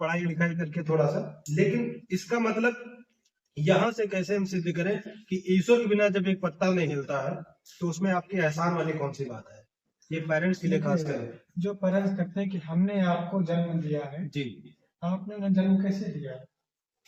पढ़ाई लिखाई करके थोड़ा सा, लेकिन इसका मतलब यहाँ से कैसे हम सिद्ध करें कि ईश्वर के बिना जब एक पत्ता नहीं हिलता है तो उसमें आपकी एहसान वाली कौन सी बात है? ये पेरेंट्स के लिए खास कर जो पेरेंट्स कहते हैं कि हमने आपको जन्म दिया है जी, आपने उन्हें जन्म कैसे दिया?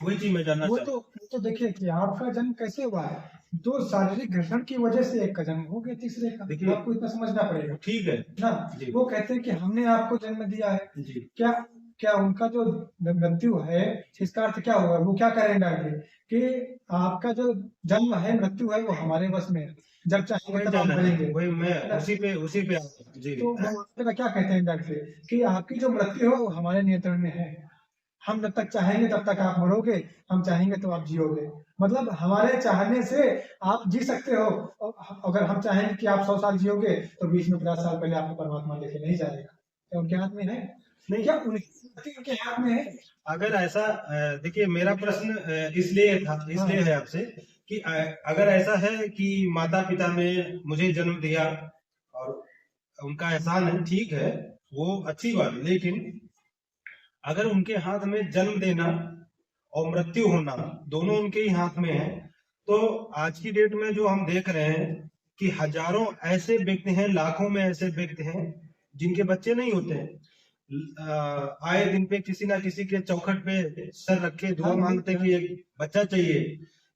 वही चीज मैं जानना वो चाहता तो देखिए कि आपका जन्म कैसे हुआ है। दो शारीरिक घर्षण की वजह से एक का जन्म हो गया, तीसरे का देखिए आपको इतना समझना पड़ेगा। ठीक है ना जी, वो कहते हैं कि हमने आपको जन्म दिया है। जी क्या क्या उनका जो मृत्यु है इसका अर्थ क्या हुआ? वो क्या करेंगे डायरेक्टली कि आपका जो जन्म है मृत्यु है वो हमारे बस में है, जब चाहेंगे तब हम करेंगे। वही मैं है ना? उसी पे जी तो वो क्या कहते हैं डायरेक्टली कि आपकी जो मृत्यु है वो हमारे नियंत्रण में है। हम जब तक चाहेंगे तब तक आप मरोगे, हम चाहेंगे तो आप जियोगे। मतलब हमारे चाहने से आप जी सकते हो। अगर हम चाहेंगे कि आप 100 साल जियोगे तो बीच में 50 साल पहले आपको परमात्मा लेके नहीं जाएगा। क्या उनके हाथ में है? नहीं, क्या उनके हाथ में है? अगर ऐसा देखिए मेरा प्रश्न इसलिए है आपसे कि अगर ऐसा है कि माता पिता ने मुझे जन्म दिया और उनका एहसान है, ठीक है, वो अच्छी बात है, लेकिन अगर उनके हाथ में जन्म देना और मृत्यु होना दोनों उनके ही हाथ में है, तो आज की डेट में जो हम देख रहे हैं कि हजारों ऐसे व्यक्ति हैं, लाखों में ऐसे व्यक्ति हैं जिनके बच्चे नहीं होते हैं। आए दिन पे किसी ना किसी के चौखट पे सर रखे दुआ मांगते कि एक बच्चा चाहिए।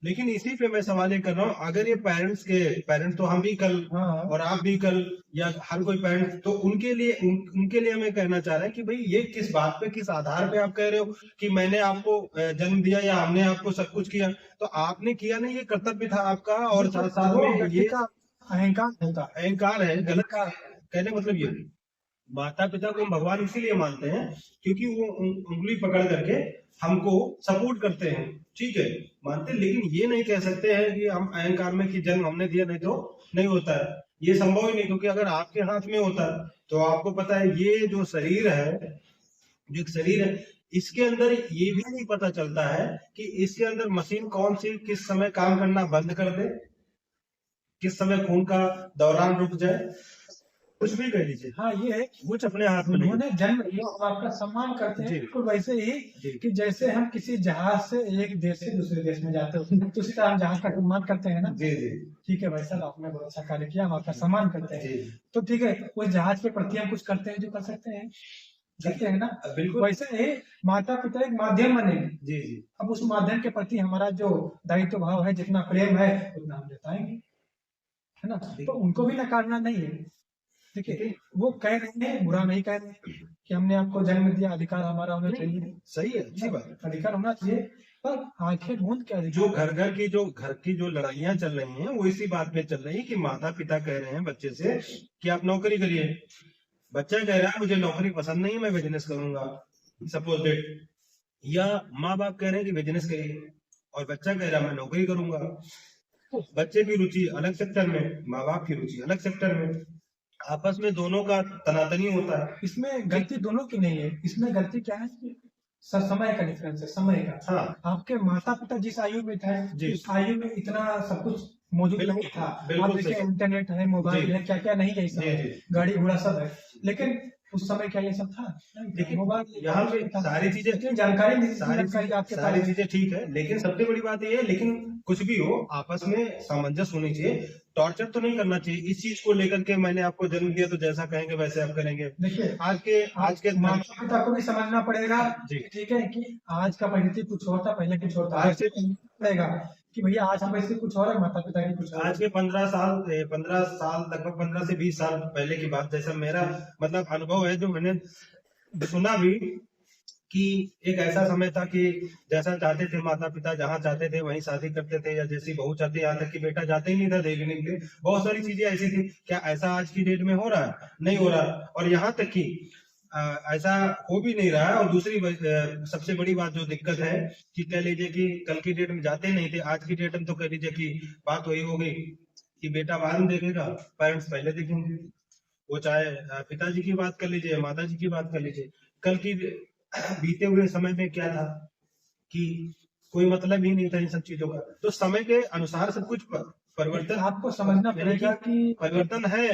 लेकिन इसी पे मैं सवाल ये कर रहा हूँ, अगर ये पेरेंट्स तो हम भी कल और आप भी कल या हर कोई पेरेंट्स, तो उनके लिए हमें कहना चाह रहे हैं कि भाई ये किस बात पे, किस आधार पे आप कह रहे हो कि मैंने आपको जन्म दिया या हमने आपको सब कुछ किया? तो आपने किया नहीं, ये कर्तव्य था आपका, और साथ साथ में ये अहंकार है, गलत कहने मतलब ये माता पिता को हम भगवान इसीलिए मानते हैं क्योंकि वो उंगली पकड़ करके हमको सपोर्ट करते हैं, ठीक है, मानते हैं, लेकिन ये नहीं कह सकते हैं कि हम अहंकार में कि जन्म हमने दिया नहीं तो नहीं होता है। ये संभव ही नहीं, क्योंकि अगर आपके हाथ में होता तो आपको पता है ये जो शरीर है, जो एक शरीर है, इसके अंदर ये भी नहीं पता चलता है कि इसके अंदर मशीन कौन सी किस समय काम करना बंद कर दे, किस समय खून का दौरान रुक जाए, कुछ भी कह लीजिए। हाँ ये है कुछ अपने हाथ में नहीं। उन्होंने जन्म लिया और आपका सम्मान करते हैं, बिल्कुल वैसे ही कि जैसे हम किसी जहाज से एक देश से दूसरे देश में जाते हैं तो उसी तरह हम जहाज का सम्मान करते हैं ना। जी जी ठीक है भाई साहब, आपने बहुत अच्छा कार्य किया, हम आपका सम्मान करते हैं। तो ठीक है, उस जहाज के प्रति हम कुछ करते हैं जो कर सकते हैं, करते हैं ना। बिल्कुल वैसे ही माता पिता एक माध्यम बने। जी जी अब उस माध्यम के प्रति हमारा जो दायित्व भाव है, जितना प्रेम है उतना हम जताएंगे, है ना। तो उनको भी नकारना नहीं है। देखिए वो कह रहे हैं, बुरा नहीं कह रहे कि हमने आपको जन्म दिया, अधिकार हमारा होना चाहिए, सही है, अच्छी बात, अधिकार होना चाहिए, पर आंखें मूंद के जो घर की जो लड़ाइयां चल रही हैं वो इसी बात पे चल रही है कि माता पिता कह रहे हैं बच्चे से कि आप नौकरी करिए, बच्चा कह रहा है मुझे नौकरी पसंद नहीं है, मैं बिजनेस करूंगा, सपोज डेट, या माँ बाप कह रहे हैं कि बिजनेस करिए और बच्चा कह रहा है मैं नौकरी करूंगा। बच्चे की रुचि अलग सेक्टर में, माँ बाप की रुचि अलग सेक्टर में, आपस में दोनों का तनातनी होता है। इसमें गलती दोनों की नहीं है, इसमें गलती क्या है कि समय का डिफरेंस है, समय का। हाँ, आपके माता पिता जिस आयु में थे उस आयु में इतना सब कुछ मौजूद नहीं था। आप देखिए इंटरनेट है, मोबाइल है, क्या क्या नहीं है, सब गाड़ी घोड़ा सब है, लेकिन उस समय क्या ये सब था? देखिए यहाँ पे सारी चीजें सारी चीजें ठीक है, लेकिन सबसे बड़ी बात ये है, लेकिन कुछ भी हो आपस में सामंजस्य होनी चाहिए, टॉर्चर तो नहीं करना चाहिए इस चीज को लेकर के मैंने आपको जन्म दिया तो जैसा कहेंगे वैसे आप करेंगे। देखिए आज के माता पिता को भी समझना पड़ेगा, ठीक है, कि आज का परिस्थिति कुछ और था, पहले कुछ और था, आज से पड़ेगा कि भैया आज हम परिस्थिति कुछ और है, माता पिता की कुछ और। आज के 15 साल लगभग 15 से 20 साल पहले की बात, जैसा मेरा मतलब अनुभव है जो मैंने सुना भी, कि एक ऐसा समय था कि जैसा चाहते थे माता पिता, जहाँ चाहते थे वहीं शादी करते थे, या जैसी बहू चाहती, यहाँ तक कि बेटा जाते ही नहीं था देखने के लिए, बहुत सारी चीजें ऐसी थी। क्या ऐसा आज की डेट में हो रहा है? नहीं हो रहा। और यहाँ तक कि ऐसा हो भी नहीं रहा है। और दूसरी सबसे बड़ी बात जो दिक्कत है कि कह लीजिए कि कल की डेट में जाते नहीं थे, आज की डेट में तो कह लीजिए कि बात वही हो गई कि बेटा बाद में देखेगा, पेरेंट्स पहले देखेंगे। वो चाहे पिताजी की बात कर लीजिए, माता जी की बात कर लीजिए, कल की बीते हुए समय में क्या था कि कोई मतलब ही नहीं था इन सब चीजों का। तो समय के अनुसार सब कुछ परिवर्तन आपको समझना पड़ेगा कि परिवर्तन है।